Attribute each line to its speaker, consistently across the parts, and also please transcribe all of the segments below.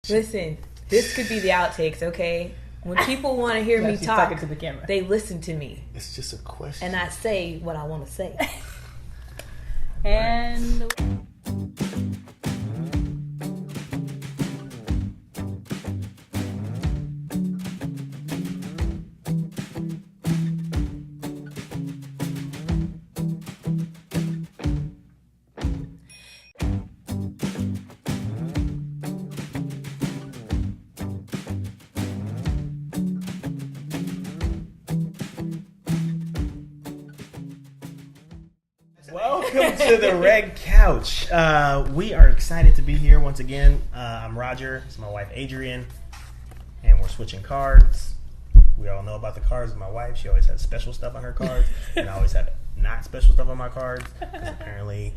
Speaker 1: Listen, this could be the outtakes, okay? When people want to hear me talk,
Speaker 2: to the camera.
Speaker 1: they listen to me.
Speaker 3: It's just a question.
Speaker 1: And I say what I want to say.
Speaker 2: And
Speaker 3: welcome to the Red Couch. We are excited to be here once again. I'm Roger. It's my wife Adrienne, and we're switching cards. We all know about the cards with my wife. She always has special stuff on her cards, and I always have not special stuff on my cards because apparently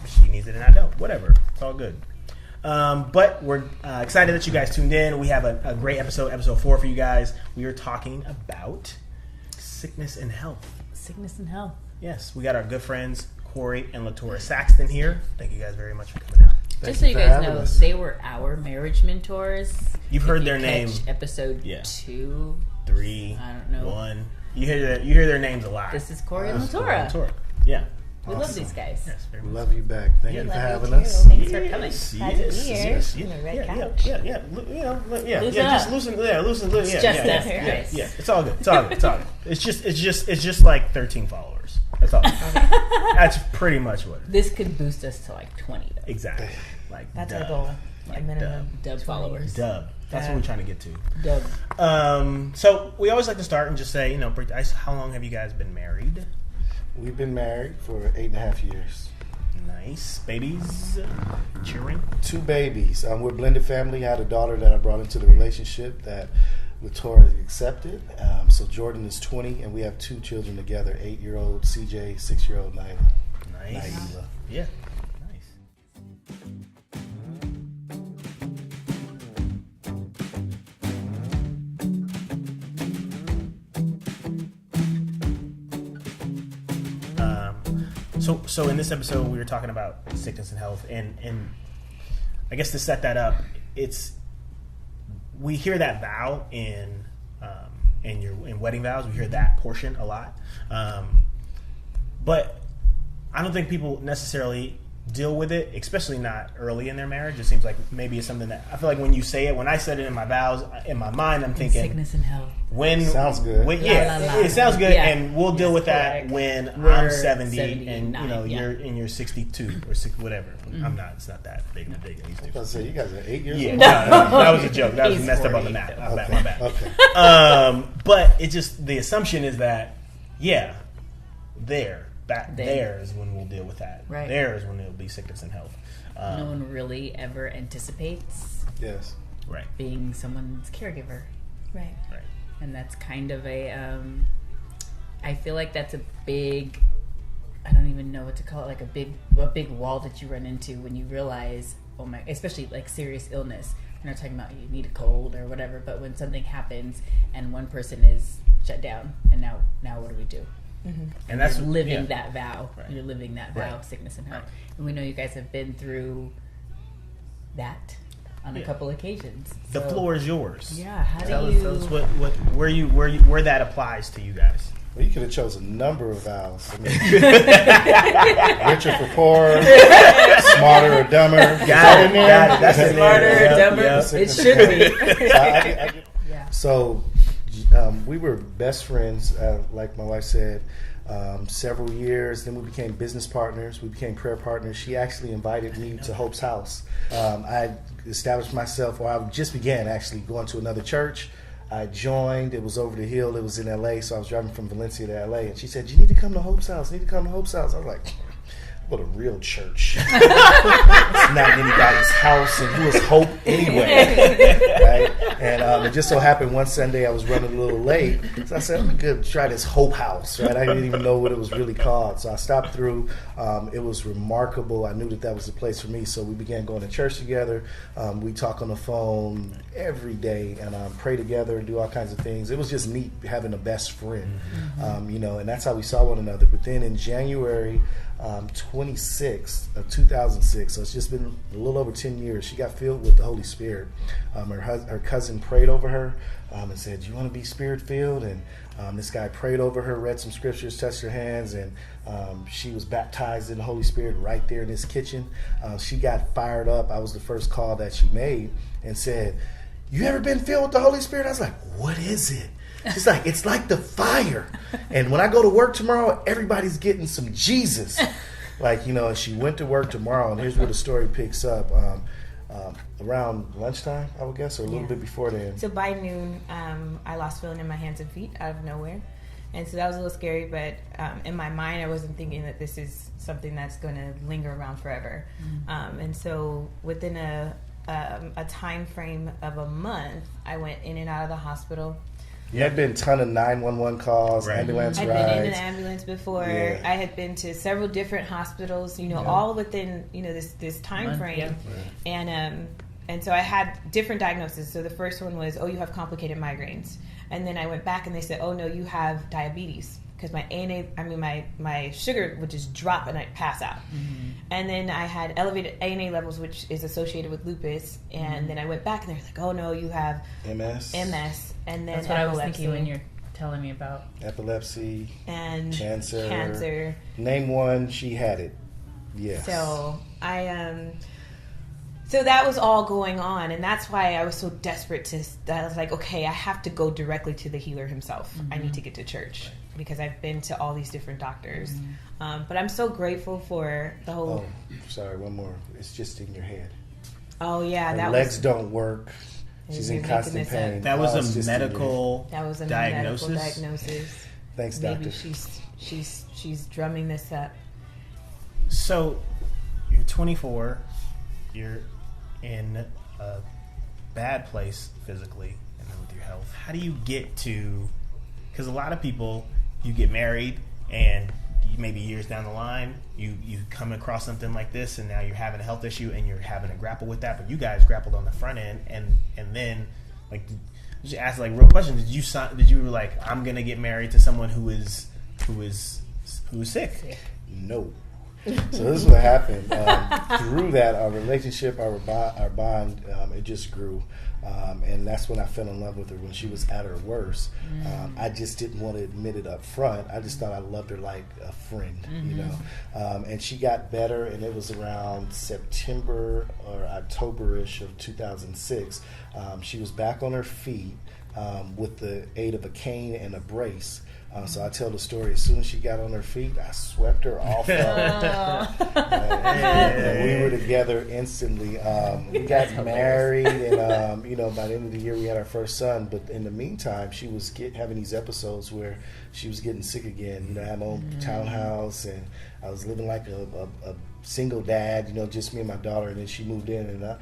Speaker 3: she needs it and I don't. Whatever, it's all good. But we're excited that you guys tuned in. We have a great ep04 for you guys. We are talking about sickness and health.
Speaker 2: sickness and health.
Speaker 3: Yes, we got our good friends Corey and Latora Saxton here. Thank you guys very much for coming out.
Speaker 2: Just so you guys know, they were our marriage mentors.
Speaker 3: You've heard their name.
Speaker 2: Episode 2,
Speaker 3: 3,
Speaker 2: I don't know.
Speaker 3: 1. You hear their names a lot.
Speaker 2: This is Corey and Latora.
Speaker 3: Yeah.
Speaker 2: We love these guys.
Speaker 3: Yes, very much.
Speaker 4: Love you back. Thank you for having
Speaker 1: you
Speaker 4: us.
Speaker 1: too.
Speaker 2: Thanks for coming.
Speaker 3: Yes.
Speaker 1: On the Red Couch.
Speaker 3: Yeah.
Speaker 2: Loosen
Speaker 3: Just
Speaker 2: up.
Speaker 3: loosen.
Speaker 2: It's just us,
Speaker 3: Yeah.
Speaker 2: guys.
Speaker 3: It's all good. It's just like 13 followers. That's all. That's pretty much what it is.
Speaker 2: This could boost us to like 20, though.
Speaker 3: Exactly. Like
Speaker 1: That's
Speaker 3: dub.
Speaker 1: our goal.
Speaker 3: Like
Speaker 1: A minimum.
Speaker 2: Dub followers.
Speaker 3: Dub. That's what we're trying to get to.
Speaker 2: Dub.
Speaker 3: So we always like to start and just say, how long have you guys been married?
Speaker 4: We've been married for 8.5 years.
Speaker 3: Nice. Babies? Cheering?
Speaker 4: 2 babies. We're a blended family. I had a daughter that I brought into the relationship that Latora accepted. So Jordan is 20, and we have 2 children together, 8-year-old CJ, 6-year-old Nyla.
Speaker 3: Nice.
Speaker 4: Nyla.
Speaker 3: Yeah. Nice. So in this episode we were talking about sickness and health, and I guess to set that up, we hear that vow in wedding vows. We hear that portion a lot, but I don't think people necessarily deal with it, especially not early in their marriage. It seems like maybe it's something that I feel like when you say it, when I said it in my vows, in my mind, I'm thinking
Speaker 2: Sickness and health.
Speaker 4: Sounds good.
Speaker 3: It sounds good,
Speaker 2: Yeah.
Speaker 3: and we'll deal with that
Speaker 2: correct.
Speaker 3: when
Speaker 2: We're
Speaker 3: I'm 70 and
Speaker 2: 79,
Speaker 3: you're 62 or 6, whatever. I'm not. It's not that big.
Speaker 4: I was about to say, you guys are 8 years
Speaker 3: Yeah,
Speaker 4: old?
Speaker 3: no, that was a joke. That was
Speaker 2: He's
Speaker 3: messed up on the
Speaker 2: 40.
Speaker 3: map. My
Speaker 4: Okay.
Speaker 3: bad.
Speaker 4: Okay.
Speaker 3: But it just, the assumption is that, there is when we'll deal with that.
Speaker 2: Right.
Speaker 3: There is when it'll be sickness and health.
Speaker 2: No one really ever anticipates
Speaker 4: Yes.
Speaker 3: Right.
Speaker 2: being someone's caregiver.
Speaker 1: Right.
Speaker 3: Right.
Speaker 2: And that's kind of I feel like that's a big, I don't even know what to call it, like a big wall that you run into when you realize, especially like serious illness. We're not talking about you need a cold or whatever, but when something happens and one person is shut down, and now what do we do?
Speaker 1: Mm-hmm.
Speaker 3: And that's
Speaker 2: You're living
Speaker 3: yeah.
Speaker 2: that vow.
Speaker 3: Right.
Speaker 2: You're living that vow,
Speaker 3: Right.
Speaker 2: sickness and health.
Speaker 3: Right.
Speaker 2: And we know you guys have been through that on a couple occasions.
Speaker 3: The
Speaker 2: So,
Speaker 3: floor is yours.
Speaker 2: Yeah, how
Speaker 3: Tell
Speaker 2: do you?
Speaker 3: us where that applies to you guys.
Speaker 4: Well, you could have chosen a number of vows. I mean, richer for poorer, smarter or dumber.
Speaker 3: Got it. That's in there.
Speaker 2: Smarter,
Speaker 3: Yep,
Speaker 2: dumber.
Speaker 3: yep.
Speaker 2: It should be. Yeah.
Speaker 4: So we were best friends, like my wife said, several years. Then we became business partners. We became prayer partners. She actually invited me to Hope's house. I established myself, or I just began actually going to another church. I joined. It was over the hill. It was in L.A., so I was driving from Valencia to L.A., and she said, you need to come to Hope's house. You need to come to Hope's house. I was like, what a real church. It's not anybody's house, and who is Hope anyway? Right? And it just so happened one Sunday I was running a little late, so I said, I'm going to try this Hope House. Right? I didn't even know what it was really called, so I stopped through. It was remarkable. I knew that was the place for me, so we began going to church together. We talk on the phone every day and pray together and do all kinds of things. It was just neat having a best friend, and that's how we saw one another. But then in January 26th of 2006. So it's just been a little over 10 years. She got filled with the Holy Spirit. Her cousin prayed over her and said, "Do you want to be Spirit filled?" And this guy prayed over her, read some scriptures, touched her hands, and she was baptized in the Holy Spirit right there in this kitchen. She got fired up. I was the first call that she made and said, "You ever been filled with the Holy Spirit?" I was like, "What is it?" She's like, "It's like the fire. And when I go to work tomorrow, everybody's getting some Jesus." Like, and she went to work tomorrow, and here's where the story picks up. Around lunchtime, I would guess, or a little bit before then.
Speaker 1: So by noon, I lost feeling in my hands and feet out of nowhere. And so that was a little scary, but in my mind, I wasn't thinking that this is something that's going to linger around forever. And so within a time frame of a month, I went in and out of the hospital.
Speaker 4: You had been a ton of 911 calls, ambulance rides.
Speaker 1: I'd been in an ambulance before. Yeah. I had been to several different hospitals, all within, this time frame. Yeah. And so I had different diagnoses. So the first one was, you have complicated migraines. And then I went back and they said, no, you have diabetes. Because my sugar would just drop and I'd pass out. Mm-hmm. And then I had elevated ANA levels, which is associated with lupus. And then I went back and they're like, no, you have MS. And then
Speaker 2: that's what I was thinking when you're telling me about
Speaker 4: epilepsy
Speaker 1: and
Speaker 4: cancer. Name one, she had it. Yes.
Speaker 1: So so that was all going on, and that's why I was so desperate I was like, okay, I have to go directly to the healer himself. Mm-hmm. I need to get to church because I've been to all these different doctors. Mm-hmm. But I'm so grateful for the whole...
Speaker 4: Oh, sorry, one more. It's just in your head.
Speaker 1: Oh, yeah.
Speaker 4: Her legs don't work. She's in constant pain.
Speaker 3: That was a medical
Speaker 1: diagnosis?
Speaker 4: Thanks, doctor.
Speaker 1: Maybe she's drumming this up.
Speaker 3: So, you're 24. You're in a bad place physically and then with your health. How do you get to... Because a lot of people, you get married and maybe years down the line, you come across something like this and now you're having a health issue and you're having to grapple with that. But you guys grappled on the front end and then, like, just ask like real questions. Did you like, I'm going to get married to someone who is sick?
Speaker 4: No. So this is what happened. Through that, our relationship, our bond, it just grew. And that's when I fell in love with her, when she was at her worst. I just didn't want to admit it up front. I just thought I loved her like a friend, and she got better, and it was around September or October-ish of 2006. She was back on her feet with the aid of a cane and a brace. So I tell the story. As soon as she got on her feet, I swept her off. And we were together instantly. We got married, and by the end of the year, we had our first son. But in the meantime, she was having these episodes where she was getting sick again. I had my own townhouse, and I was living like a single dad. Just me and my daughter. And then she moved in, and I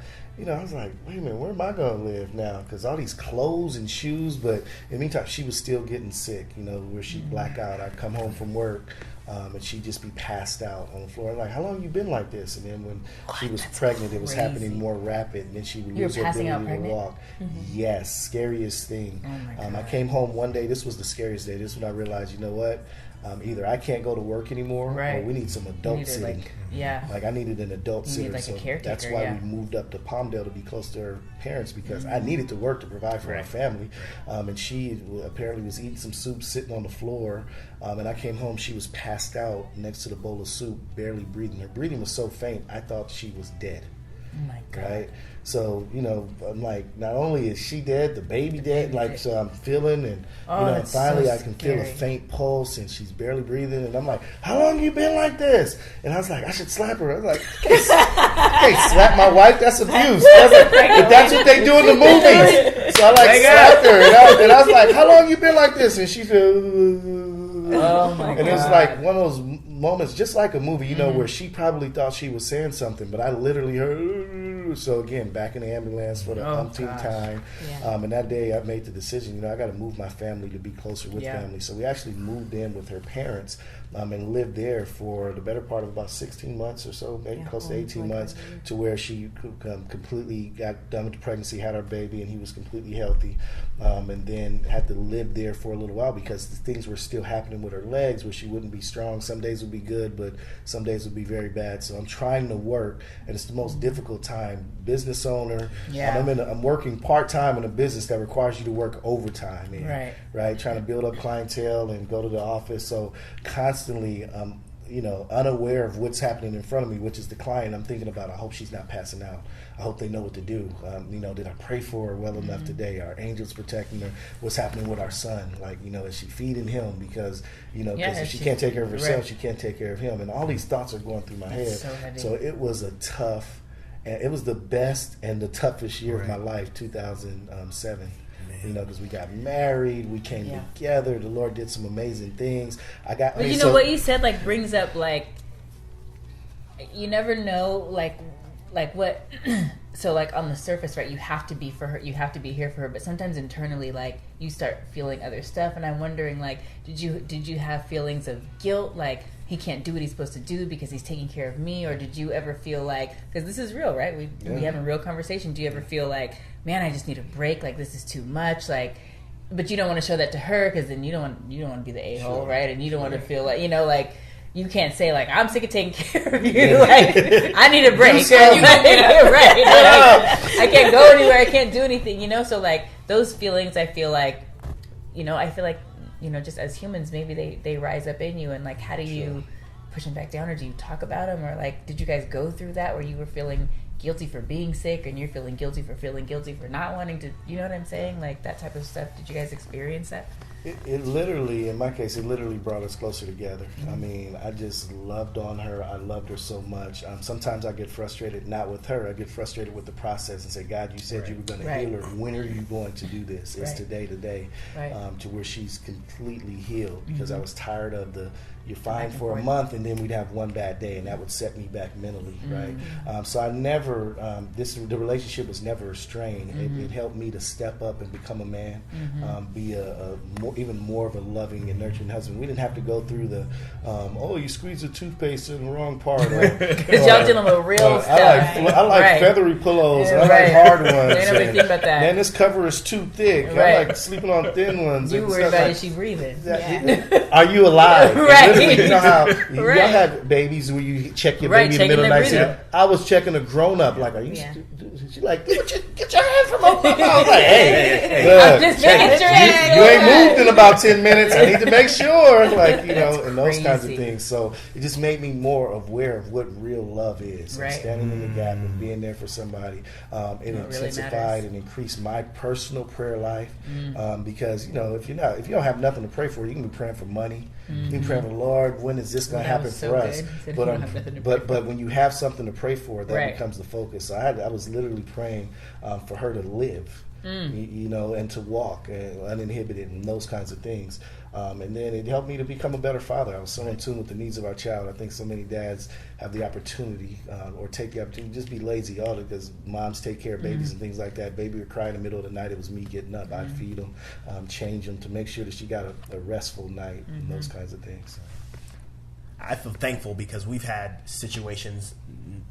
Speaker 4: was like, wait a minute, where am I going to live now? Because all these clothes and shoes. But in the meantime, she was still getting sick, where she'd black out. I'd come home from work, and she'd just be passed out on the floor. I'm like, how long you been like this? And then when she was pregnant, it was happening more rapid. And then she would lose her ability to walk. Mm-hmm. Yes, scariest thing. Oh I came home one day. This was the scariest day. This is when I realized, you know what? Either I can't go to work anymore, or we need some adult sitting. Like I needed an adult sitter.
Speaker 2: Like
Speaker 4: so
Speaker 2: a caretaker,
Speaker 4: that's why we moved up to Palmdale to be close to her parents, because I needed to work to provide for our family. And she apparently was eating some soup sitting on the floor. And I came home, she was passed out next to the bowl of soup, barely breathing. Her breathing was so faint, I thought she was dead.
Speaker 2: Oh my God.
Speaker 4: Right? So, I'm like, not only is she dead, the baby dead, so I'm feeling, and, finally I can feel a faint pulse, and she's barely breathing, and I'm like, how long you been like this? And I was like, I should slap her. I was like, you can't slap my wife, that's abuse. But that's what they do in the movies. So I slapped her, and I was like, how long you been like this? And she said,
Speaker 2: oh my God.
Speaker 4: And it was like one of those moments, just like a movie, where she probably thought she was saying something, but I literally heard. So again, back in the ambulance for the umpteenth time. And that day I made the decision, I got to move my family to be closer with family. So we actually moved in with her parents and lived there for the better part of about 16 months or so, maybe close to 18 months, to where she completely got done with the pregnancy, had our baby, and he was completely healthy. And then had to live there for a little while because things were still happening with her legs where she wouldn't be strong. Some days would be good, but some days would be very bad. So I'm trying to work, and it's the most difficult time. Business owner, I'm working part-time in a business that requires you to work overtime. Right? Trying to build up clientele and go to the office. So constantly, unaware of what's happening in front of me, which is the client. I'm thinking about, I hope she's not passing out. I hope they know what to do. Did I pray for her well enough today? Are angels protecting her? What's happening with our son? Is she feeding him? Because, if she can't take care of herself, she can't take care of him. And all these thoughts are going through my head. So it was it was the best and the toughest year of my life, 2007. Because we got married, we came together. The Lord did some amazing things.
Speaker 2: But what you said brings up you never know what. So on the surface, right? You have to be for her. You have to be here for her. But sometimes internally, you start feeling other stuff. And I'm wondering, did you have feelings of guilt, he can't do what he's supposed to do because he's taking care of me? Or did you ever feel because this is real, right? We having a real conversation. Do you ever feel man, I just need a break, this is too much, but you don't want to show that to her because then you don't want to be the a-hole, right? And you don't want to feel you can't say I'm sick of taking care of you. I need a break. Right? I can't go anywhere. I can't do anything. So those feelings, I feel just as humans, maybe they rise up in you, and how do you push them back down, or do you talk about them, or did you guys go through that where you were feeling guilty for being sick and you're feeling guilty for not wanting to, you know what I'm saying? That type of stuff. Did you guys experience that?
Speaker 4: It literally, in my case, brought us closer together. Mm-hmm. I just loved on her. I loved her so much. Sometimes I get frustrated, not with her. I get frustrated with the process and say, God, you said you were going to heal her. When are you going to do this? It's today, to where she's completely healed, because I was tired of you're fine for a month and then we'd have one bad day, and that would set me back mentally, right? So I never, the relationship was never strained. It helped me to step up and become a man, be even more of a loving and nurturing husband. We didn't have to go through you squeezed the toothpaste in the wrong part.
Speaker 2: Because y'all dealing with real stuff.
Speaker 4: I like feathery pillows. I like hard ones.
Speaker 2: They never think about that.
Speaker 4: Man, this cover is too thick. I like sleeping on thin ones.
Speaker 2: You worry about is she breathing?
Speaker 4: Are you alive?
Speaker 2: Right.
Speaker 4: You know how y'all had babies where you check your baby in the middle of the night. I was checking a grown up. Are you? She's like, get your hands from over my mouth. I was like, hey,
Speaker 2: I'm just making sure
Speaker 4: you ain't moved in about 10 minutes. I need to make sure, and those kinds of things. So it just made me more aware of what real love is. Right. Standing in the gap and being there for somebody. It intensified and increased my personal prayer life. Because if you don't have nothing to pray for, you can be praying for money. You can pray for the Lord. When is this going to happen for us? But when you have something to pray for, that becomes the focus. So I was literally praying for her to live, and to walk uninhibited and those kinds of things. And then it helped me to become a better father. I was so in tune with the needs of our child. I think so many dads have the opportunity or take the opportunity to just be lazy all because moms take care of babies and things like that. Baby would cry in the middle of the night. It was me getting up. I'd feed them, change them to make sure that she got a restful night and those kinds of things.
Speaker 3: I feel thankful because we've had situations,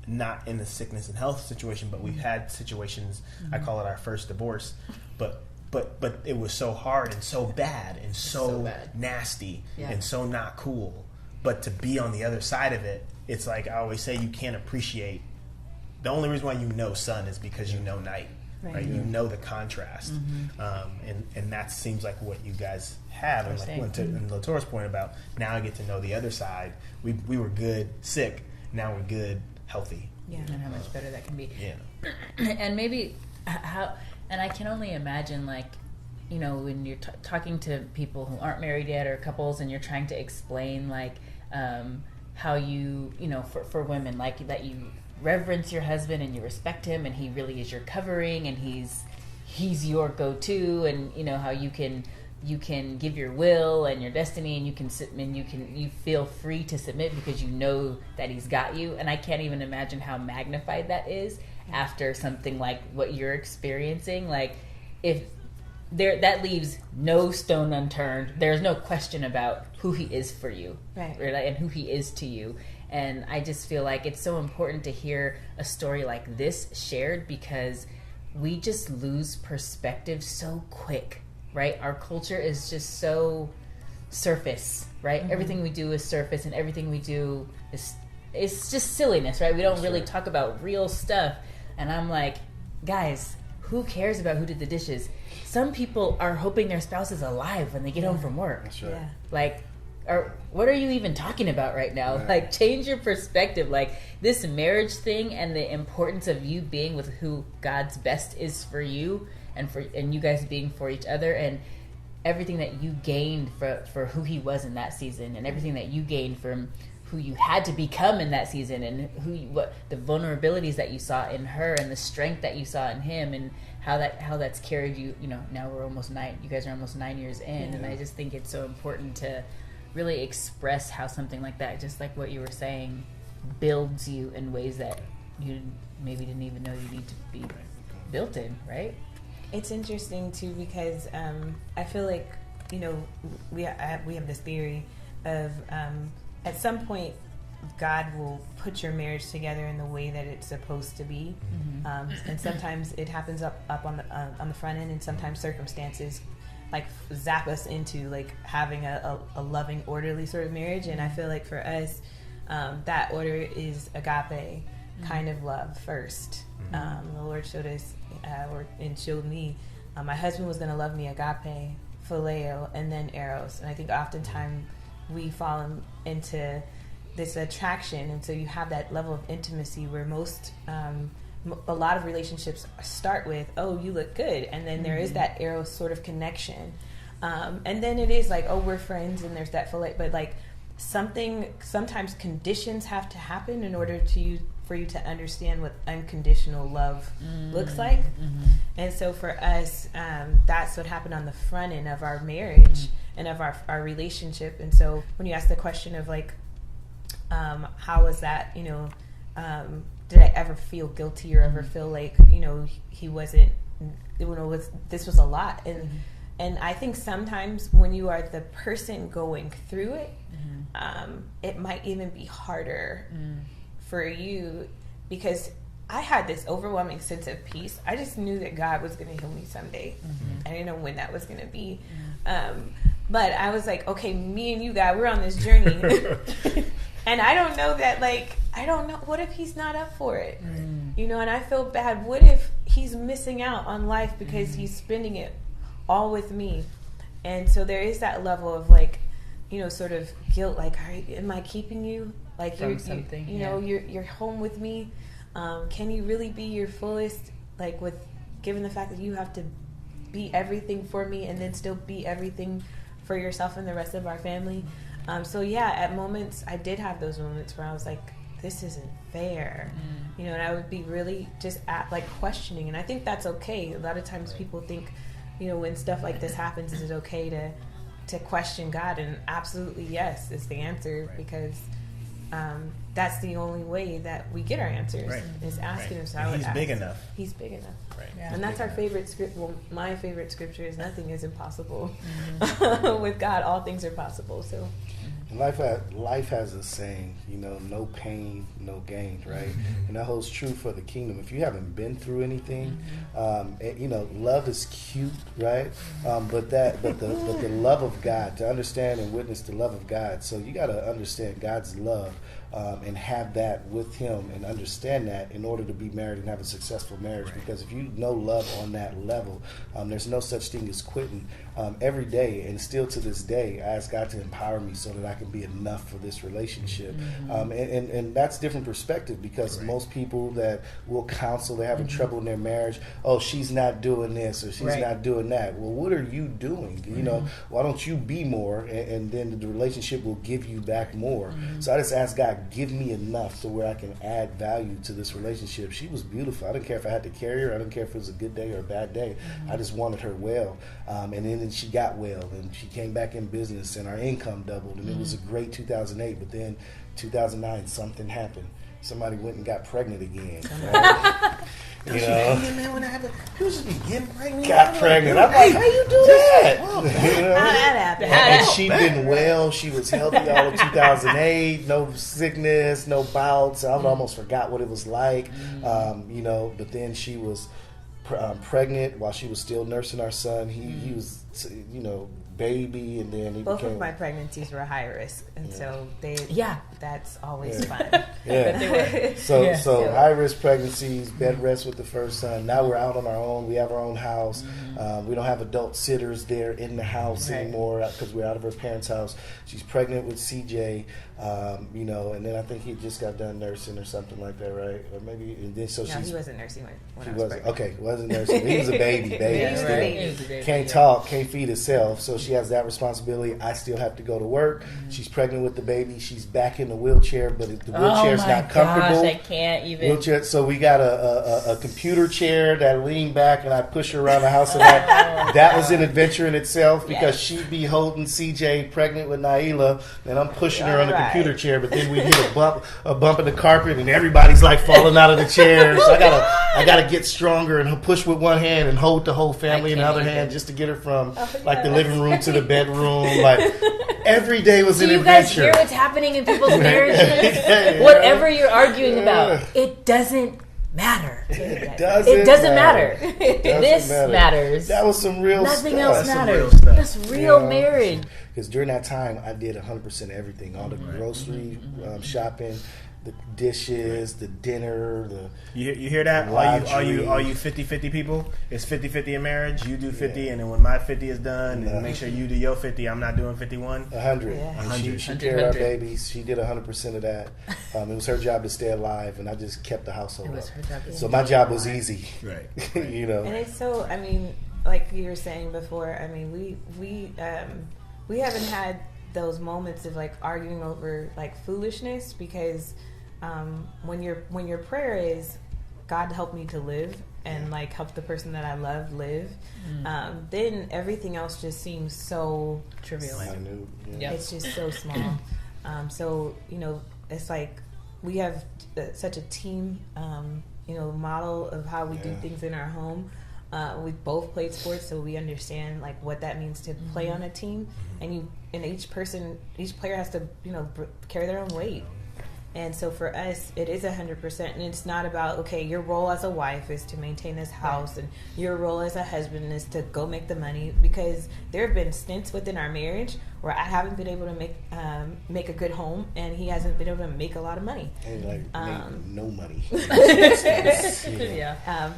Speaker 3: not in the sickness and health situation, but we've had situations, I call it our first divorce, but it was so hard and so bad and so nasty and so not cool. But to be on the other side of it, it's like I always say, you can't appreciate. The only reason why you know sun is because you know night. Right? You know the contrast, and that seems like what you guys have. And and Latora's point about now I get to know the other side. We were good sick, now we're good healthy.
Speaker 2: Yeah, and how much better that can be.
Speaker 3: Yeah,
Speaker 2: and maybe how. And I can only imagine, when you're talking to people who aren't married yet or couples, and you're trying to explain how you for women that you reverence your husband and you respect him and he really is your covering and he's your go-to, and how you can give your will and your destiny, and you can sit and you feel free to submit because you know that he's got you. And I can't even imagine how magnified that is after something like what you're experiencing. If that leaves no stone unturned. There's no question about who he is for you, right? And who he is to you. And I just feel like it's so important to hear a story like this shared, because we just lose perspective so quick, right? Our culture is just so surface, right? Everything we do is surface, and everything we do is it's just silliness, right? We don't really talk about real stuff. And I'm like, guys, who cares about who did the dishes? Some people are hoping their spouse is alive when they get home from work.
Speaker 4: That's right.
Speaker 1: Yeah.
Speaker 2: Like, what are you even talking about right now?
Speaker 4: Right.
Speaker 2: Like, change your perspective. Like, this marriage thing and the importance of you being with who God's best is for you, and you guys being for each other, and everything that you gained for who he was in that season, and everything that you gained from who you had to become in that season, and what the vulnerabilities that you saw in her, and the strength that you saw in him, and how that's carried you. You know, now you guys are almost 9 years in, and I just think it's so important to really express how something like that, just like what you were saying, builds you in ways that you maybe didn't even know you need to be built in, right?
Speaker 1: It's interesting too, because I feel like, you know, we have this theory of at some point God will put your marriage together in the way that it's supposed to be, and sometimes it happens up on the front end, and sometimes circumstances like zap us into like having a loving, orderly sort of marriage. And I feel like for us, that order is agape kind of love first. The Lord showed us and showed me my husband was going to love me agape, phileo, and then eros. And I think oftentimes we fall into this attraction, and so you have that level of intimacy where a lot of relationships start with, oh, you look good, and then there is that eros sort of connection, and then it is like, oh, we're friends, and there's that phileo. But like sometimes conditions have to happen in order for you to understand what unconditional love looks like. And so for us, that's what happened on the front end of our marriage and of our relationship. And so when you ask the question of like, how was that, you know, did I ever feel guilty or ever feel like, you know, he wasn't, you know, this was a lot. And I think sometimes when you are the person going through it, it might even be harder for you, because I had this overwhelming sense of peace. I just knew that God was going to heal me someday. I didn't know when that was going to be. But I was like, okay, me and you, God, we're on this journey. And I don't know that, like, I don't know. What if he's not up for it? You know, and I feel bad. What if he's missing out on life because he's spending it all with me? And so there is that level of, like, you know, sort of guilt. Like, am I keeping you? Like, you're home with me. Can you really be your fullest? Like, with given the fact that you have to be everything for me and then still be everything for yourself and the rest of our family. So yeah, at moments I did have those moments where I was like, this isn't fair, you know, and I would be really just questioning. And I think that's okay. A lot of times people think, you know, when stuff like this happens, is it okay to question God? And absolutely yes is the answer, because that's the only way that we get our answers, is asking him. So
Speaker 3: he's big enough.
Speaker 1: He's big enough.
Speaker 3: Right.
Speaker 1: Yeah. And that's our favorite script. Well, my favorite scripture is nothing is impossible. With God, all things are possible. So
Speaker 4: life has a saying, you know, no pain, no gain, right? And that holds true for the kingdom. If you haven't been through anything, you know, love is cute, right? But the love of God, to understand and witness the love of God. So you got to understand God's love. And have that with him and understand that in order to be married and have a successful marriage. Because if you know love on that level, there's no such thing as quitting. Every day, and still to this day, I ask God to empower me so that I can be enough for this relationship. And that's different perspective, because most people that will counsel, they're having trouble in their marriage. Oh, she's not doing this or she's not doing that. Well, what are you doing? You know, why don't you be more, and then the relationship will give you back more. So I just ask God, give me enough to where I can add value to this relationship. She was beautiful. I didn't care if I had to carry her. I didn't care if it was a good day or a bad day. I just wanted her well. And then she got well, and she came back in business, and our income doubled, and it was a great 2008. But then 2009, something happened. Somebody went and got pregnant again. Right? You know,
Speaker 3: man, when I have people just be getting pregnant.
Speaker 4: Got pregnant. I'm like, how you do that?
Speaker 1: How that happened?
Speaker 4: And she'd been well. She was healthy all of 2008. No sickness, no bouts. I almost forgot what it was like. You know, but then she was pregnant while she was still nursing our son. He was, you know, baby, and then he
Speaker 1: both
Speaker 4: became...
Speaker 1: of my pregnancies were high risk, and so that's always fun.
Speaker 4: Yeah. So high risk pregnancies, bed rest with the first son. Now we're out on our own. We have our own house. We don't have adult sitters there in the house anymore because we're out of her parents' house. She's pregnant with CJ, and then I think he just got done nursing or something like that, right? Or maybe, and then
Speaker 1: he wasn't nursing when I was
Speaker 4: wasn't.
Speaker 1: pregnant.
Speaker 4: Okay, wasn't nursing. He was a baby.
Speaker 1: He was a baby.
Speaker 4: Can't talk, can't feed herself, so she has that responsibility. I still have to go to work. She's pregnant with the baby. She's back in the wheelchair, but the wheelchair's not comfortable.
Speaker 2: Gosh, I can't even.
Speaker 4: Wheelchair, so we got a computer chair that lean back, and I push her around the house. And that was an adventure in itself because she'd be holding CJ pregnant with Naila, and I'm pushing her on the computer chair. But then we hit a bump in the carpet, and everybody's like falling out of the chair. So I gotta get stronger and push with one hand and hold the whole family in the other hand just to get her from the living room to the bedroom. Like every day was an adventure.
Speaker 2: Do you guys hear what's happening in people's marriages? Whatever you're arguing about, it doesn't matter.
Speaker 4: It
Speaker 2: doesn't matter. This matters.
Speaker 4: That was some real stuff.
Speaker 2: Nothing else matters. That's real marriage.
Speaker 4: Because during that time, I did 100% everything. All the grocery shopping, the dishes, the dinner,
Speaker 3: You hear that? All you 50-50 people? It's 50-50 in marriage. You do 50, and then when my 50 is done, and make sure you do your 50. I'm not doing 51.
Speaker 4: 100.
Speaker 1: Yeah.
Speaker 4: And she carried our babies. She did 100% of that. It was her job to stay alive, and I just kept the household up. So my job was easy.
Speaker 3: Right.
Speaker 1: And it's so, I mean, like you were saying before, I mean, we haven't had those moments of like arguing over like foolishness because when your prayer is God help me to live and like help the person that I love live, then everything else just seems so trivial. It's just so small. So it's like we have such a team model of how we do things in our home. We both played sports, so we understand like what that means to play on a team, and each player has to carry their own weight. And so for us, it is 100%, and it's not about, okay, your role as a wife is to maintain this house, and your role as a husband is to go make the money, because there have been stints within our marriage where I haven't been able to make a good home, and he hasn't been able to make a lot of money.
Speaker 4: And make no money.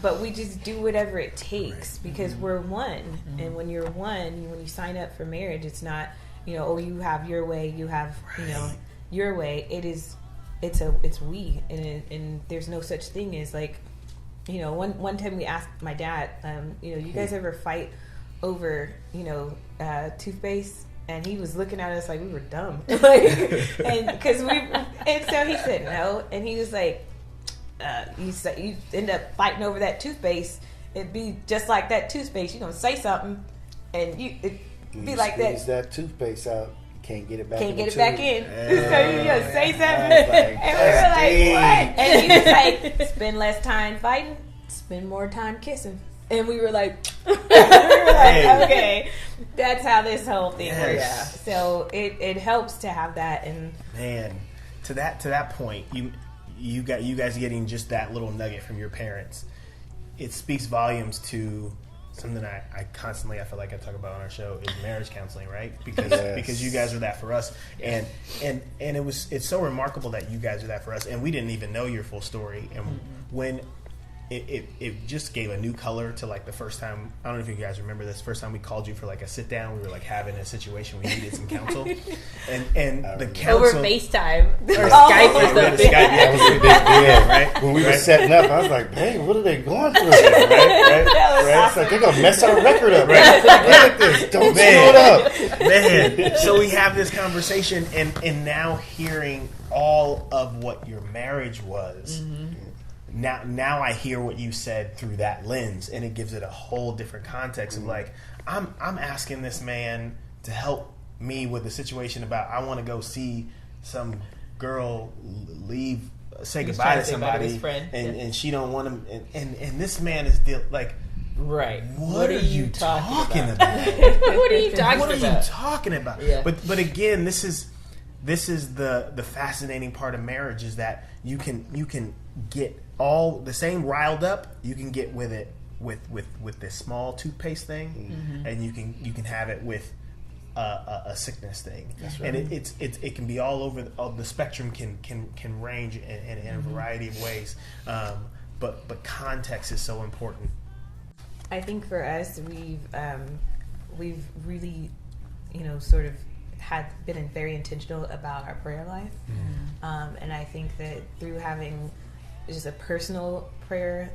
Speaker 1: But we just do whatever it takes because we're one, and when you're one, when you sign up for marriage, it's not, you have your way, you have, your way. It is. It's we, and there's no such thing as like, one time we asked my dad, you guys ever fight over, toothpaste? And he was looking at us like we were dumb, and so he said no, and he was like, you end up fighting over that toothpaste. It'd be just like that toothpaste. You're gonna say something, and it'd be like that.
Speaker 4: Squeeze that toothpaste out. Can't get it back in.
Speaker 1: So you're gonna say something, and we were like, "What?" And he was like, "Spend less time fighting, spend more time kissing." And we were like, "Okay, that's how this whole thing works." So it helps to have that. And
Speaker 3: man, to that point, you guys getting just that little nugget from your parents, it speaks volumes to something I constantly, I feel like I talk about on our show, is marriage counseling, right? Because you guys are that for us, and it's so remarkable that you guys are that for us, and we didn't even know your full story, and when it just gave a new color to like the first time. I don't know if you guys remember this. First time we called you for like a sit down, we were like having a situation, we needed some counsel, and the counsel
Speaker 2: over FaceTime or Skype or something.
Speaker 4: That was a big deal, right? When we were setting up, I was like, "Hey, what are they going through?" Right? It's like they're gonna mess our record up. Right? Look at this. Don't screw it up,
Speaker 3: man. So we have this conversation, and now hearing all of what your marriage was. Now I hear what you said through that lens, and it gives it a whole different context of like, I'm asking this man to help me with the situation about I want to go see some girl say goodbye to somebody, and she don't want him, and this man is like,
Speaker 2: right?
Speaker 3: What are you talking about?
Speaker 2: What are you
Speaker 3: talking about? Yeah. But again, this is the fascinating part of marriage, is that you can get all the same riled up, you can get with it with this small toothpaste thing, and you can have it with a sickness thing.
Speaker 4: That's right.
Speaker 3: And it can be all over the spectrum. Can range in a variety of ways. But context is so important.
Speaker 1: I think for us, we've really, sort of been very intentional about our prayer life, and I think that through having just a personal prayer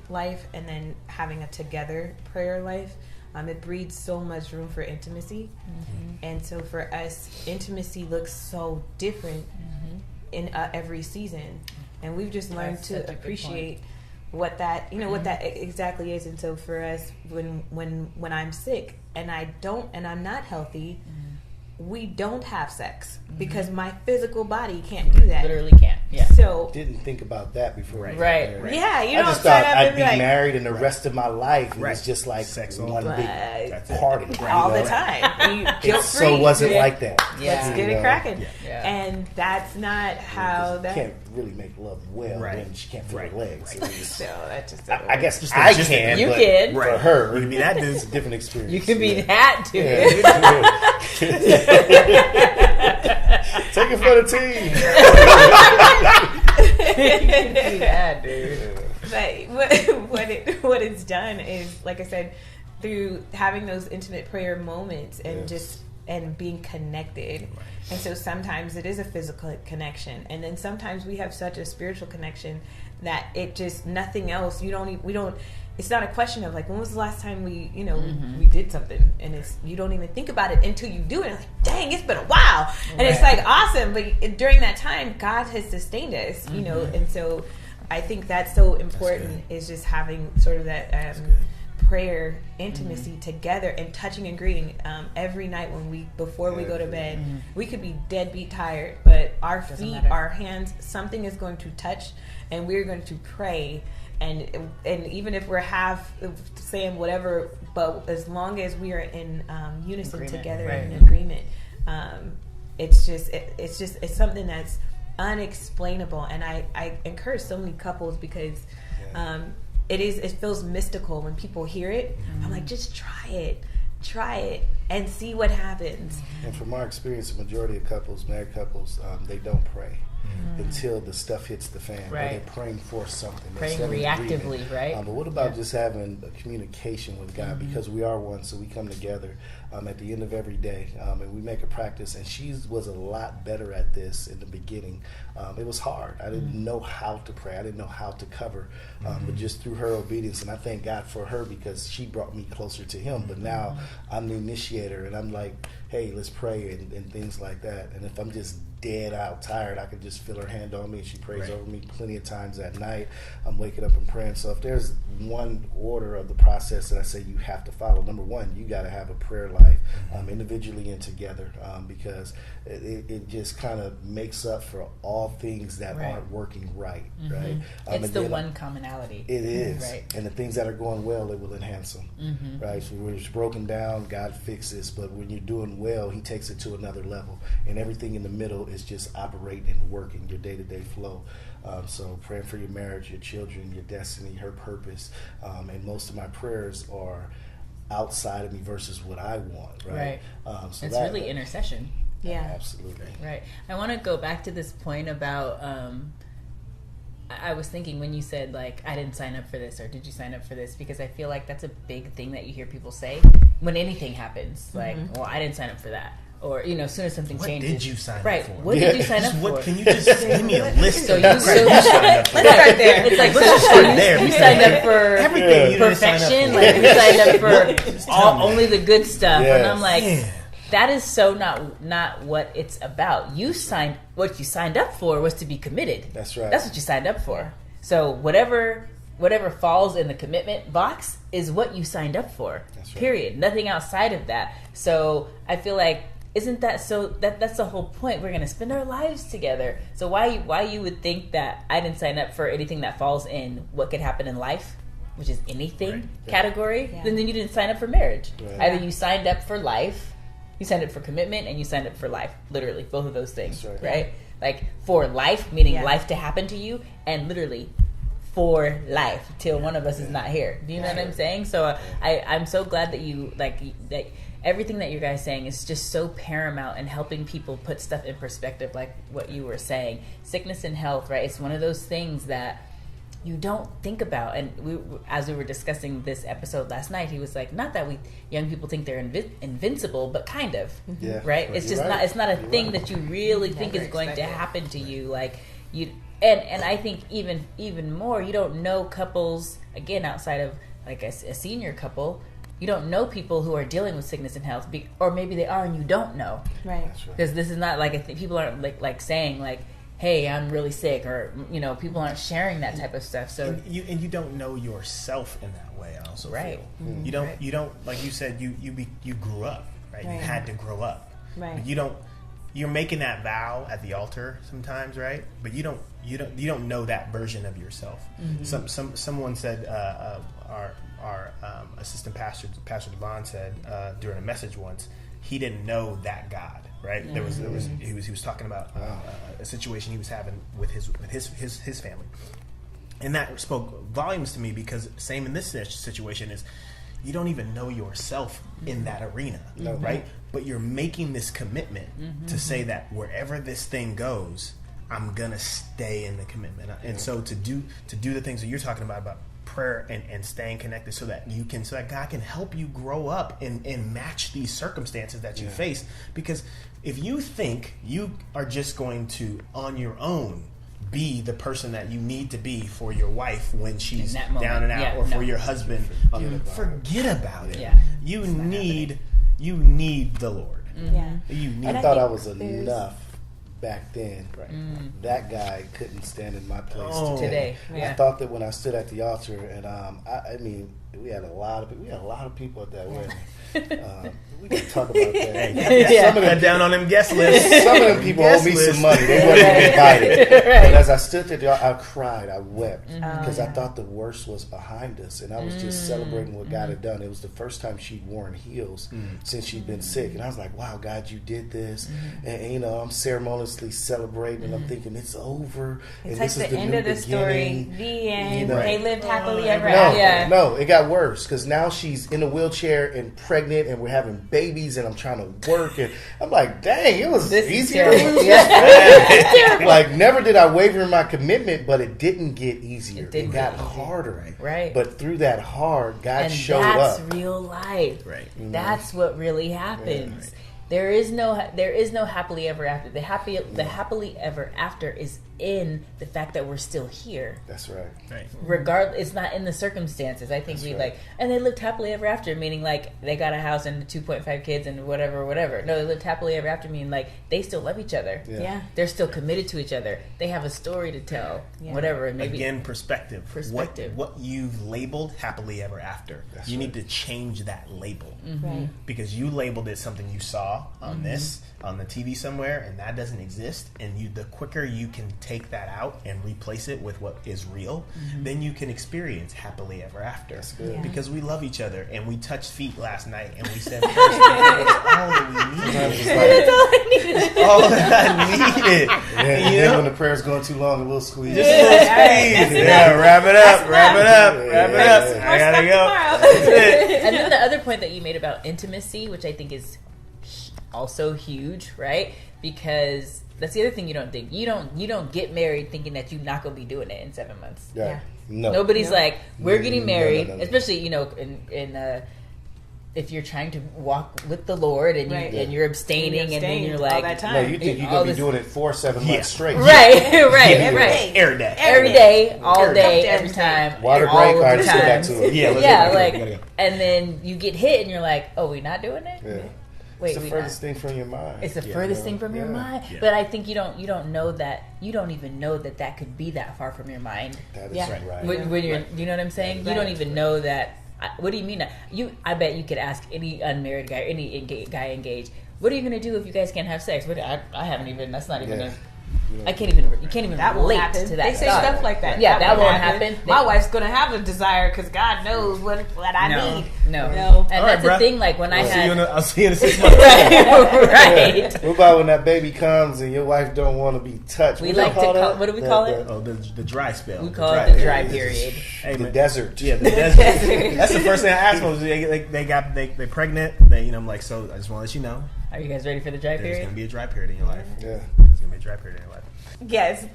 Speaker 1: life and then having a together prayer life, it breeds so much room for intimacy. And so for us, intimacy looks so different in every season, and we've just learned to appreciate what that what that exactly is. And so for us, when I'm sick and I'm not healthy, we don't have sex because my physical body can't do that.
Speaker 2: Literally can't. Yeah.
Speaker 1: So
Speaker 4: didn't think about that before.
Speaker 2: Right.
Speaker 1: Yeah,
Speaker 4: I just thought I'd be married and the rest of my life it was just like
Speaker 3: sex
Speaker 4: one big party
Speaker 1: all the time.
Speaker 4: It so wasn't like that.
Speaker 1: Let's get it cracking.
Speaker 2: Yeah.
Speaker 1: And that's not how that.
Speaker 4: You can't really make love well when she can't feel her legs.
Speaker 1: So that just.
Speaker 4: I guess just I can.
Speaker 2: You
Speaker 4: but
Speaker 2: can.
Speaker 4: For her,
Speaker 3: you can be that dude.
Speaker 4: It's a different experience.
Speaker 2: You can be that dude.
Speaker 4: Yeah. Take it for the team.
Speaker 2: Yeah, dude.
Speaker 1: But what it's done is, like I said, through having those intimate prayer moments and and being connected. And so sometimes it is a physical connection, and then sometimes we have such a spiritual connection that it just nothing else. We don't. It's not a question of like, when was the last time we did something, and it's you don't even think about it until you do it. Like, dang, it's been a while, and it's like awesome. But during that time, God has sustained us, and so I think that's so important is just having sort of that prayer intimacy together and touching and agreeing every night before we go to bed. We could be deadbeat tired, but our feet, our hands, something is going to touch, and we're going to pray. And even if we're half saying whatever, but as long as we are in unison together and in agreement, it's something that's unexplainable. And I encourage so many couples because it feels mystical when people hear it. I'm like, just try it and see what happens.
Speaker 4: And from our experience, the majority of couples, married couples, they don't pray until the stuff hits the fan. Right. Or they're praying for something.
Speaker 2: Praying reactively, right?
Speaker 4: But what about just having a communication with God? Because we are one, so we come together at the end of every day, and we make a practice. And she was a lot better at this in the beginning. It was hard. I didn't know how to pray. I didn't know how to cover. But just through her obedience, and I thank God for her because she brought me closer to Him. But now I'm the initiator, and I'm like, hey, let's pray and things like that. And if I'm just dead out tired, I can just feel her hand on me, and she prays over me plenty of times at night. I'm waking up and praying. So if there's one order of the process that I say you have to follow, number one, you got to have a prayer life individually and together, because it just kind of makes up for all things that aren't working right.
Speaker 2: It's the one commonality.
Speaker 4: It is. And the things that are going well, it will enhance them. Right? So when it's broken down, God fixes, but when you're doing well, He takes it to another level, and everything in the middle is just operating and working, your day-to-day flow. So praying for your marriage, your children, your destiny, her purpose, and most of my prayers are outside of me versus what I want. Right. So
Speaker 2: it's really intercession.
Speaker 1: Yeah,
Speaker 4: absolutely.
Speaker 2: Right. I want to go back to this point about. I was thinking when you said like I didn't sign up for this, or did you sign up for this? Because I feel like that's a big thing that you hear people say when anything happens. Like, well, I didn't sign up for that. Or, as soon as something changes.
Speaker 3: What did you sign up for?
Speaker 2: What did you sign up for?
Speaker 3: Can you just give me a list
Speaker 2: so
Speaker 3: of
Speaker 2: you signed up for? Right there. It's like, you signed up for
Speaker 3: everything
Speaker 2: perfection. Like, you signed up for only the good stuff. And I'm like, that is so not what it's about. What you signed up for was to be committed.
Speaker 4: That's right.
Speaker 2: That's what you signed up for. So whatever falls in the commitment box is what you signed up for. That's right. Period. Nothing outside of that. So I feel like, isn't that so? That's the whole point. We're going to spend our lives together. So why you would think that I didn't sign up for anything that falls in what could happen in life, which is anything category, then you didn't sign up for marriage. Right. Either you signed up for life, you signed up for commitment, and you signed up for life. Literally, both of those things. Right? Like for life, meaning life to happen to you, and literally for life till one of us is not here. Do you know what I'm saying? So I'm so glad that you that everything that you guys saying is just so paramount in helping people put stuff in perspective, like what you were saying. Sickness and health, right? It's one of those things that you don't think about. And as we were discussing this episode last night, he was like, not that young people think they're invincible, but kind of, right? It's just not. It's not a thing that you really think is going to happen to you, like you. And I think even more, you don't know couples, again, outside of like a senior couple, you don't know people who are dealing with sickness and health, or maybe they are and you don't know.
Speaker 1: Right.
Speaker 2: Because this is not like, I think people aren't like saying like, hey, I'm really sick, or, you know, people aren't sharing that type of stuff. So
Speaker 3: and you don't know yourself in that way. I also feel you don't like you said you grew up, right? You had to grow up,
Speaker 1: right?
Speaker 3: But you're making that vow at the altar sometimes, right? But you don't know that version of yourself. Someone said our assistant pastor Devon said during a message once, he didn't know that God, right? He was talking about a situation he was having with his family, and that spoke volumes to me, because same in this situation is you don't even know yourself in that arena, right? But you're making this commitment to say that wherever this thing goes, I'm gonna stay in the commitment. And so to do the things that you're talking about prayer and staying connected, so that God can help you grow up and match these circumstances that you face. Because if you think you are just going to on your own be the person that you need to be for your wife when she's down and out, or for your husband, forget about it. You need the Lord.
Speaker 4: I thought I was enough back then. That guy couldn't stand in my place today. I thought that when I stood at the altar, and I mean, we had a lot of people at that wedding. We can talk about that.
Speaker 3: Some of them down on them guest lists.
Speaker 4: Some of them people owe me some money. They wasn't invited. But as I stood there, I cried. I wept because I thought the worst was behind us, and I was just celebrating what God had done. It was the first time she'd worn heels since she'd been sick, and I was like, "Wow, God, you did this!" And you know, I'm ceremoniously celebrating, and I'm thinking it's over.
Speaker 1: It's
Speaker 4: and
Speaker 1: like
Speaker 4: this
Speaker 1: the
Speaker 4: is the
Speaker 1: end
Speaker 4: new
Speaker 1: of the
Speaker 4: beginning.
Speaker 1: story. The end.
Speaker 4: You know,
Speaker 1: they lived happily ever after.
Speaker 4: No, it got worse, because now she's in a wheelchair and pregnant, and we're having babies, and I'm trying to work, and I'm like, dang, it was easier. Like, never did I waver in my commitment, but it didn't get easier. It got harder.
Speaker 2: Right.
Speaker 4: But through that hard, God showed
Speaker 2: up.
Speaker 4: And
Speaker 2: that's real life.
Speaker 3: Right.
Speaker 2: That's what really happens. Right. There is no happily ever after. The happily ever after is in the fact that we're still here.
Speaker 4: That's right.
Speaker 2: Regardless, it's not in the circumstances. I think and they lived happily ever after, meaning like they got a house and 2.5 kids and whatever. No, they lived happily ever after, meaning like they still love each other.
Speaker 1: Yeah.
Speaker 2: They're still committed to each other. They have a story to tell. Whatever. And maybe
Speaker 3: again, perspective. What you've labeled happily ever after. You need to change that label.
Speaker 1: Right.
Speaker 3: Because you labeled it something you saw on on the TV somewhere, and that doesn't exist. And the quicker you can take that out and replace it with what is real, then you can experience happily ever after.
Speaker 4: That's good.
Speaker 3: Because we love each other, and we touched feet last night, and we said, that's all that we needed. That's all I needed.
Speaker 4: And then when the prayer's going too long, a little squeeze.
Speaker 3: Just a little squeeze. Wrap it up. I gotta go. That's it.
Speaker 2: And then the other point that you made about intimacy, which I think is also huge, right? Because that's the other thing you don't think. You don't get married thinking that you're not going to be doing it in 7 months.
Speaker 4: Yeah. No.
Speaker 2: Nobody's like, we're getting married,
Speaker 4: no.
Speaker 2: especially, you know, in if you're trying to walk with the Lord and you're abstaining, and then you're like,
Speaker 1: all that time.
Speaker 4: No, you think you're going to be doing it 4-7 months straight.
Speaker 2: Right.
Speaker 3: Every day.
Speaker 2: Every day, all day, every time.
Speaker 4: Water break, all right, let's get back to it.
Speaker 2: And then you get hit and you're like, oh, we're not doing it?
Speaker 4: Yeah.
Speaker 2: Wait,
Speaker 4: it's the furthest thing from your mind.
Speaker 2: It's the furthest thing from your mind. Yeah. But I think you don't know that. You don't even know that could be that far from your mind.
Speaker 4: That is right.
Speaker 2: When you're, you know what I'm saying? You don't even know that. What do you mean? I bet you could ask any unmarried guy, any guy engaged. What are you going to do if you guys can't have sex? I haven't even. That's not even. I can't even. You can't even
Speaker 1: that won't
Speaker 2: relate
Speaker 1: happen.
Speaker 2: to that.
Speaker 1: They say stuff like that.
Speaker 2: Yeah, that won't happen.
Speaker 1: My wife's gonna have a desire because God knows what I need.
Speaker 2: No. And
Speaker 3: All
Speaker 2: that's
Speaker 3: right,
Speaker 2: the thing. Like when
Speaker 3: I'll see you in 6 months.
Speaker 2: right.
Speaker 4: What about when that baby comes and your wife don't want to be touched?
Speaker 2: We like to call. What do we call it?
Speaker 3: The dry spell.
Speaker 2: We call it the dry period.
Speaker 3: Hey,
Speaker 4: The
Speaker 3: man.
Speaker 4: desert.
Speaker 3: Yeah, the desert. That's the first thing I asked them. They're pregnant. I'm like, so I just want to let you know.
Speaker 2: Are you guys ready for the dry
Speaker 3: There's
Speaker 2: period?
Speaker 3: going to be a dry period in your life.
Speaker 4: Yeah.
Speaker 3: There's going to be a dry period in your life.
Speaker 1: Yes.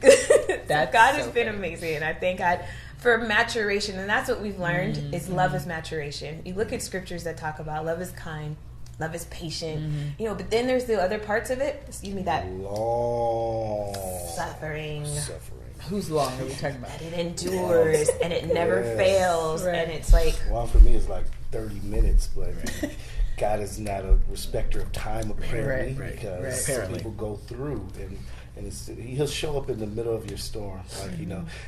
Speaker 2: That's
Speaker 1: God
Speaker 2: so
Speaker 1: has been
Speaker 2: funny.
Speaker 1: amazing. And I thank God for maturation. And that's what we've learned is love is maturation. You look at scriptures that talk about love is kind, love is patient, but then there's the other parts of it. That
Speaker 4: Long
Speaker 1: suffering.
Speaker 2: Who's long are we talking about?
Speaker 1: And it endures and it never
Speaker 4: Yes.
Speaker 1: fails.
Speaker 2: Right.
Speaker 1: And it's like,
Speaker 4: One for me is like 30 minutes, but God is not a respecter of time apparently,
Speaker 3: Right.
Speaker 4: because
Speaker 3: Apparently.
Speaker 4: people go through and he'll show up in the middle of your storm. Like,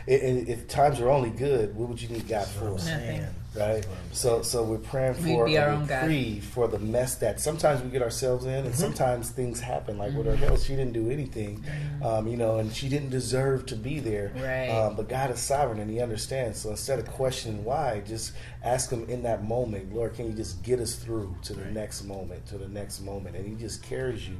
Speaker 4: if times are only good, what would you need God for?
Speaker 2: Nothing.
Speaker 4: Right? So we're praying for
Speaker 2: be our
Speaker 4: a
Speaker 2: own God.
Speaker 4: reprieve for the mess that sometimes we get ourselves in, and sometimes things happen. Like with her health, she didn't do anything, and she didn't deserve to be there.
Speaker 2: Right.
Speaker 4: But God is sovereign, and He understands. So instead of questioning why, just ask Him in that moment, Lord, can you just get us through to the next moment, and He just carries you.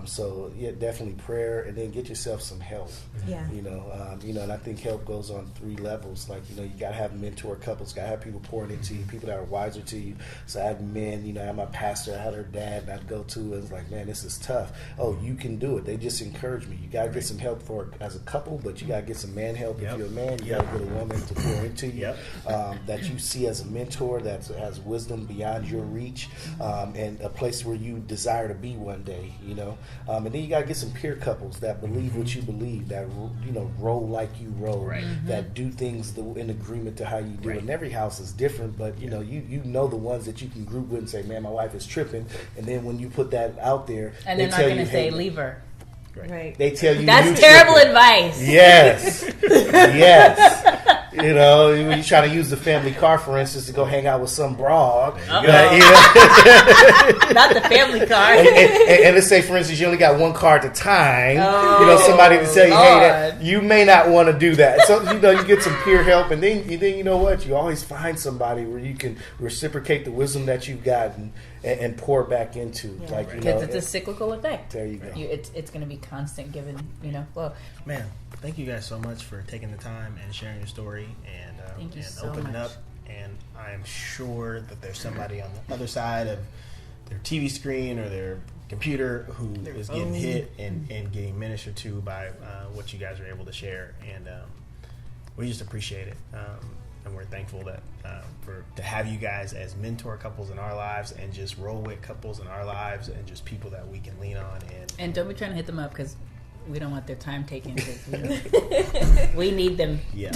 Speaker 4: So definitely prayer, and then get yourself some help.
Speaker 1: yeah.
Speaker 4: And I think help goes on 3 levels. Like, you gotta have mentor couples, gotta have people pouring into you, people that are wiser to you. So I had men, I had my pastor, I had her dad, and I'd go to, and it's like, man, this is tough. Oh, you can do it. They just encourage me. You gotta get some help as a couple, but you gotta get some man help. If you're a man, you gotta get a woman to pour into you, that you see as a mentor, that has wisdom beyond your reach, and a place where you desire to be one day, and then you gotta get some peer couples that believe what you believe, that roll like you roll, that do things in agreement to how you do it. And every house is different, but you know the ones that you can group with and say, man, my wife is tripping, and then when you put that out there,
Speaker 2: And
Speaker 4: they
Speaker 2: they're not
Speaker 4: tell
Speaker 2: going to
Speaker 4: you,
Speaker 2: say
Speaker 4: hey,
Speaker 2: leave her.
Speaker 1: Right.
Speaker 4: they tell you
Speaker 2: That's
Speaker 4: you
Speaker 2: terrible
Speaker 4: tripping.
Speaker 2: advice.
Speaker 4: Yes. Yes. When you try to use the family car, for instance, to go hang out with some broad.
Speaker 2: Not the family car.
Speaker 4: And let's say, for instance, you only got one car at a time. Somebody to tell you,
Speaker 2: Lord.
Speaker 4: hey, that you may not want to do that. So you get some peer help, and then you know what? You always find somebody where you can reciprocate the wisdom that you've gotten and pour back into.
Speaker 1: Yeah.
Speaker 2: Because it's a cyclical effect.
Speaker 4: There you go.
Speaker 2: It's going to be constant given, love.
Speaker 3: Man, thank you guys so much for taking the time and sharing your story
Speaker 2: Thank you
Speaker 3: and
Speaker 2: so
Speaker 3: opening
Speaker 2: much.
Speaker 3: up. And I am sure that there's somebody on the other side of their TV screen or their computer who is getting hit and getting ministered to by what you guys are able to share. And we just appreciate it. And we're thankful that to have you guys as mentor couples in our lives, and just roll with couples in our lives, and just people that we can lean on.
Speaker 2: And don't be trying to hit them up because we don't want their time taken. We need them.
Speaker 3: Yeah.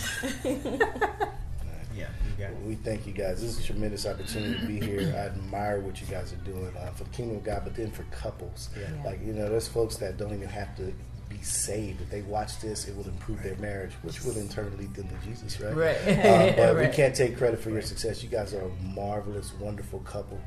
Speaker 3: Yeah.
Speaker 4: We thank you guys. This is a tremendous opportunity to be here. I admire what you guys are doing for the kingdom of God, but then for couples.
Speaker 3: Yeah.
Speaker 4: Like, there's folks that don't even have to be saved. If they watch this, it will improve their marriage, which will in turn lead them to Jesus, right?
Speaker 2: Right.
Speaker 4: But we
Speaker 2: Right.
Speaker 4: can't take credit for your success. You guys are a marvelous, wonderful couple.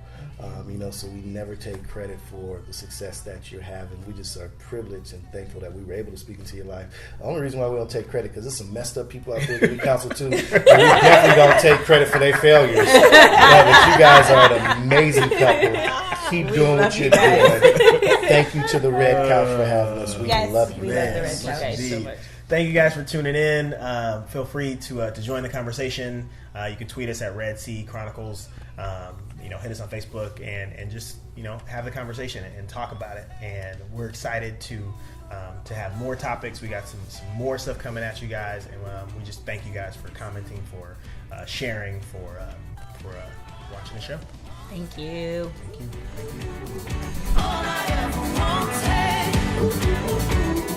Speaker 4: So we never take credit for the success that you're having. We just are privileged and thankful that we were able to speak into your life. The only reason why we don't take credit, because there's some messed up people out there that we counsel to, and we definitely don't take credit for their failures. But you guys are an amazing couple. Keep doing what you're doing. Thank you to the Red Couch for having us. We love you.
Speaker 2: We love the Red Couch so much.
Speaker 3: Thank you guys for tuning in. Feel free to join the conversation. You can tweet us at Red Sea Chronicles. Hit us on Facebook and just have the conversation and talk about it. And we're excited to have more topics. We got some more stuff coming at you guys, and we just thank you guys for commenting, for sharing, for watching the show.
Speaker 2: Thank you.
Speaker 3: Thank you.
Speaker 5: All I ever wanted.